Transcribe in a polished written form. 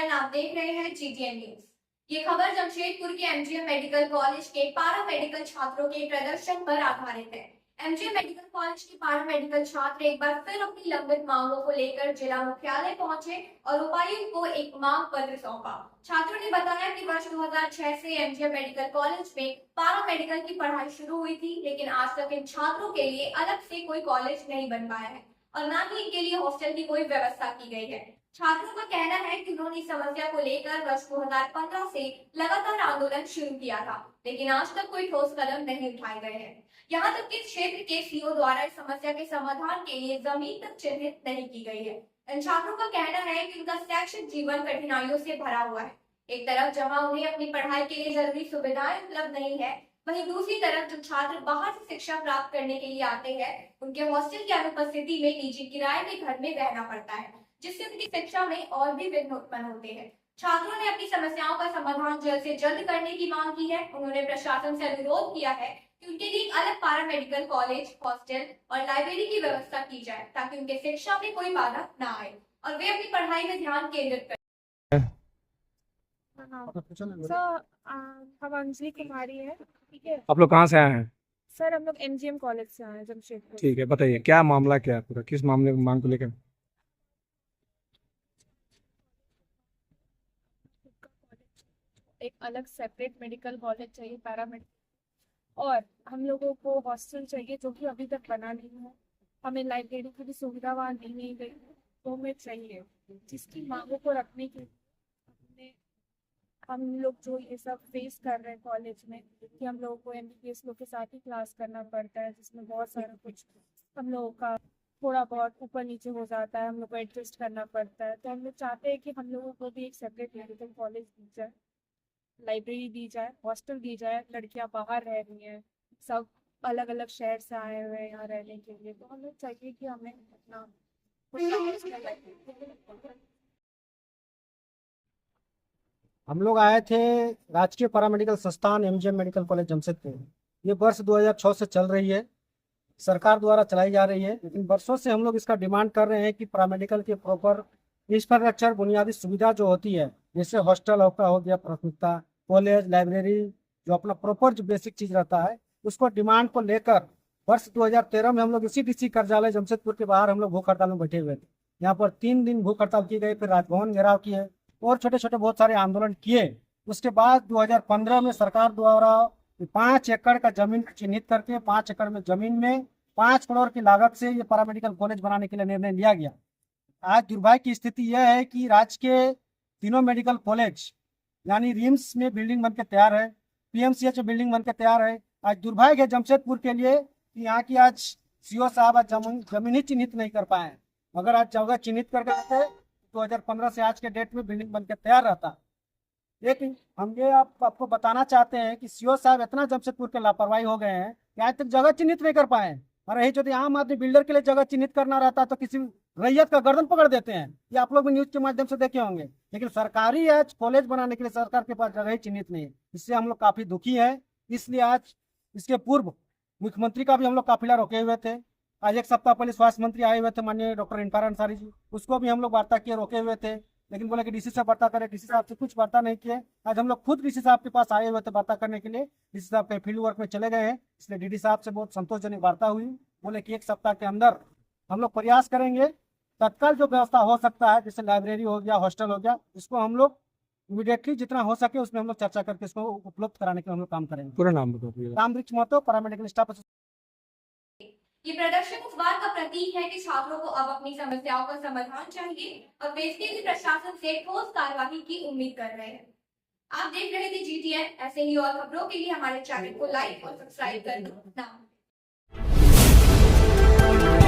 And आप देख रहे हैं जीटीएन न्यूज। ये खबर जमशेदपुर के एमजीएम मेडिकल कॉलेज के पारा मेडिकल छात्रों के प्रदर्शन पर आधारित है। एमजीएम मेडिकल कॉलेज के पारा मेडिकल छात्र एक बार फिर अपनी लंबित मांगों को लेकर जिला मुख्यालय पहुंचे और उपायुक्त को एक मांग पत्र सौंपा। छात्रों ने बताया कि वर्ष 2006 से एमजीएम मेडिकल कॉलेज में पारा मेडिकल की पढ़ाई शुरू हुई थी, लेकिन आज तक इन छात्रों के लिए अलग से कोई कॉलेज नहीं बन पाया है और न ही इनके लिए हॉस्टल की कोई व्यवस्था की गई है। छात्रों का कहना है कि उन्होंने इस समस्या को लेकर वर्ष 2015 से लगातार आंदोलन शुरू किया था, लेकिन आज तक कोई ठोस कदम नहीं उठाए गए हैं। यहाँ तक कि क्षेत्र के सीओ द्वारा इस समस्या के समाधान के लिए जमीन तक चिन्हित नहीं की गई है। इन छात्रों का कहना है कि उनका शैक्षिक जीवन कठिनाइयों से भरा हुआ है। एक तरफ जहाँ उन्हें अपनी पढ़ाई के लिए जरूरी सुविधाएं उपलब्ध नहीं है, वहीं दूसरी तरफ जो छात्र बाहर से शिक्षा प्राप्त करने के लिए आते हैं, उनके हॉस्टल की अनुपस्थिति में निजी किराए के घर में रहना पड़ता है, जिससे उनकी शिक्षा में और भी विघ्न उत्पन्न होते हैं। छात्रों ने अपनी समस्याओं का समाधान जल्द से जल्द करने की मांग की है। उन्होंने प्रशासन से अनुरोध किया है कि उनके लिए अलग पारा मेडिकल कॉलेज, हॉस्टल और लाइब्रेरी की व्यवस्था की जाए, ताकि उनके शिक्षा में कोई बाधा न आए और वे अपनी पढ़ाई में ध्यान केंद्रित करें। हम अंजलि कुमारी है। ठीक है, आप लोग कहाँ से आए हैं? सर हम लोग एमजीएम कॉलेज से आए हैं, जमशेदपुर। ठीक है, बताइए क्या मामला क्या है, पूरा किस मामले मांग को लेकर? एक अलग सेपरेट मेडिकल कॉलेज चाहिए, पैरामेडिकल, और हम लोगों को हॉस्टल चाहिए जो कि अभी तक बना नहीं है। हमें लाइब्रेरी की भी सुविधा वहाँ नहीं गई, तो हमें चाहिए, जिसकी मांगों को रखने के लिए हम लोग जो ये सब फेस कर रहे हैं कॉलेज में, कि हम लोगों को एमबीबीएस लोग के साथ ही क्लास करना पड़ता है, जिसमें बहुत सारा कुछ हम लोगों का थोड़ा बहुत ऊपर नीचे हो जाता है, हम लोग को एडजस्ट करना पड़ता है। तो हम लोग चाहते हैं कि हम लोगों को भी एक सेपरेट मेडिकल कॉलेज दी जाए, लाइब्रेरी दी जाए, हॉस्टल दी जाए। लड़कियां बाहर रह रही हैं, सब अलग अलग शहर से आए हुए हैं यहाँ रहने के लिए, तो हमें चाहिए कि हमें अपना हम लोग आए थे राजकीय पैरामेडिकल संस्थान एमजीएम मेडिकल कॉलेज जमशेदपुर। ये वर्ष 2006 से चल रही है, सरकार द्वारा चलाई जा रही है, लेकिन वर्षों से हम लोग इसका डिमांड कर रहे हैं कि पैरामेडिकल के प्रॉपर इंफ्रास्ट्रक्चर, बुनियादी सुविधा जो होती है, जैसे हॉस्टल हो गया प्राथमिकता, कॉलेज, लाइब्रेरी, जो अपना प्रॉपर जो बेसिक चीज रहता है, उसको डिमांड को लेकर वर्ष 2013 में हम लोग इसी डीसी कार्यालय जमशेदपुर के बाहर हम लोग भूख हड़ताल में बैठे हुए थे। यहाँ पर 3 दिन भूख हड़ताल की गई, फिर राजभवन घेराव किए और छोटे छोटे बहुत सारे आंदोलन किए। उसके बाद 2015 में सरकार द्वारा 5 एकड़ का जमीन चिन्हित करके 5 एकड़ में जमीन में 5 करोड़ की लागत से ये पैरामेडिकल कॉलेज बनाने के लिए निर्णय लिया गया। आज दुर्भाग्य की स्थिति यह है कि राज्य के तीनों मेडिकल कॉलेज यानी रिम्स में बिल्डिंग बनकर तैयार है, पीएमसीएच में बिल्डिंग बनकर तैयार है। आज दुर्भाग्य है जमशेदपुर के लिए कि यहाँ की आज सीओ साहब आज जमीन ही चिन्हित नहीं कर पाए। अगर आज जगह चिन्हित करके देते 2015 से आज के डेट में बिल्डिंग बनकर तैयार रहता। लेकिन हम ये आपको बताना चाहते हैं कि सीओ साहब इतना जमशेदपुर के लापरवाही हो गए हैं कि आज तक जगह चिन्हित नहीं कर पाए। और यही यदि आम आदमी बिल्डर के लिए जगह चिन्हित करना रहता तो किसी रैयत का गर्दन पकड़ देते हैं। ये आप लोग भी न्यूज के माध्यम से देखे होंगे, लेकिन सरकारी आज कॉलेज बनाने के लिए सरकार के पास जगह ही चिन्हित नहीं है। इससे हम लोग काफी दुखी है। इसलिए आज इसके पूर्व मुख्यमंत्री का भी हम लोग काफिला रोके हुए थे। आज 1 सप्ताह पहले स्वास्थ्य मंत्री आए हुए थे, माननीय डॉक्टर इंकार अंसारी जी, उसको भी हम लोग वार्ता किए, रोके हुए थे, लेकिन बोले कि डीसी से वार्ता करें। डीसी साहब से कुछ वार्ता नहीं किए। आज हम लोग खुद डीसी साहब के पास आए हुए थे वार्ता करने के लिए। डीसी साहब के फील्ड वर्क में चले गए हैं, इसलिए डीडी साहब से बहुत संतोषजनक वार्ता हुई। बोले कि 1 सप्ताह के अंदर हम लोग प्रयास करेंगे, तत्काल जो व्यवस्था हो सकता है, जैसे लाइब्रेरी हो गया, हॉस्टल हो गया, इसको हम लोग इमीडिएटली जितना हो सके उसमें हम लोग चर्चा करके इसको उपलब्ध कराने के हम लोग काम करेंगे। पूरा नाम बताइए। Ramvriksh Mahto, paramedical staff. ये प्रदर्शन इस बात का प्रतीक है कि छात्रों को अब अपनी समस्याओं का समाधान चाहिए और वे इसके लिए प्रशासन से ठोस कार्यवाही की उम्मीद कर रहे हैं। आप देख रहे थे जीटीएन। ऐसे ही और खबरों के लिए हमारे चैनल को लाइक और सब्सक्राइब करना ना भूलें।